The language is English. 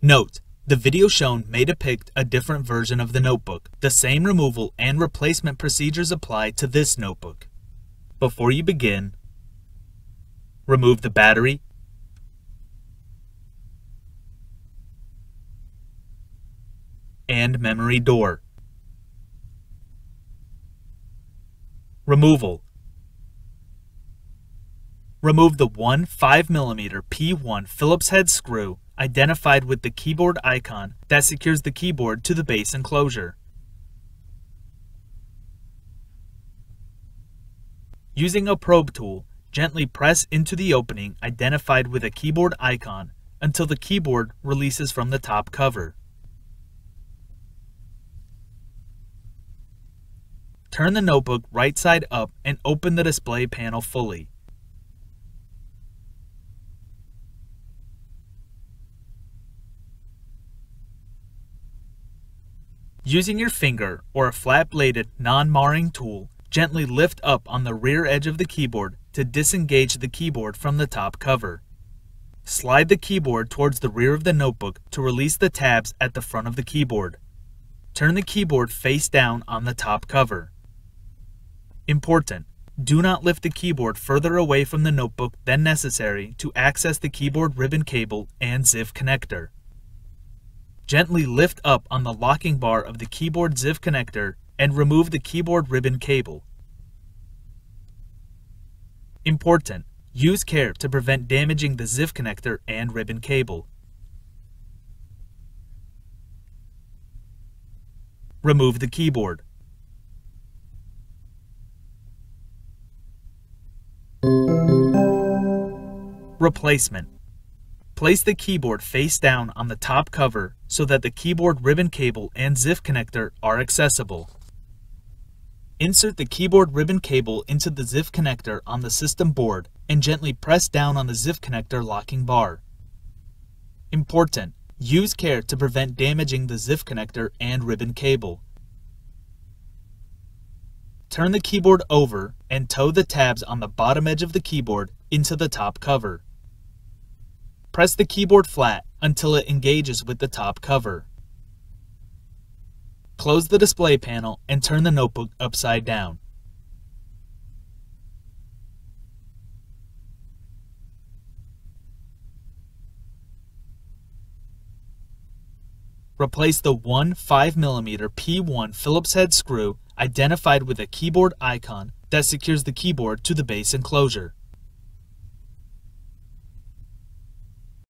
Note: the video shown may depict a different version of the notebook. The same removal and replacement procedures apply to this notebook. Before you begin, remove the battery, and memory door. Removal. Remove the one 5mm P1 Phillips head screw identified with the keyboard icon that secures the keyboard to the base enclosure. Using a probe tool, gently press into the opening identified with a keyboard icon until the keyboard releases from the top cover. Turn the notebook right side up and open the display panel fully. Using your finger or a flat-bladed, non-marring tool, gently lift up on the rear edge of the keyboard to disengage the keyboard from the top cover. Slide the keyboard towards the rear of the notebook to release the tabs at the front of the keyboard. Turn the keyboard face down on the top cover. Important: do not lift the keyboard further away from the notebook than necessary to access the keyboard ribbon cable and ZIF connector. Gently lift up on the locking bar of the keyboard ZIF connector and remove the keyboard ribbon cable. Important: use care to prevent damaging the ZIF connector and ribbon cable. Remove the keyboard. Replacement. Place the keyboard face down on the top cover so that the keyboard ribbon cable and ZIF connector are accessible. Insert the keyboard ribbon cable into the ZIF connector on the system board and gently press down on the ZIF connector locking bar. Important: use care to prevent damaging the ZIF connector and ribbon cable. Turn the keyboard over and tow the tabs on the bottom edge of the keyboard into the top cover. Press the keyboard flat until it engages with the top cover. Close the display panel and turn the notebook upside down. Replace the one 5mm P1 Phillips head screw identified with a keyboard icon that secures the keyboard to the base enclosure.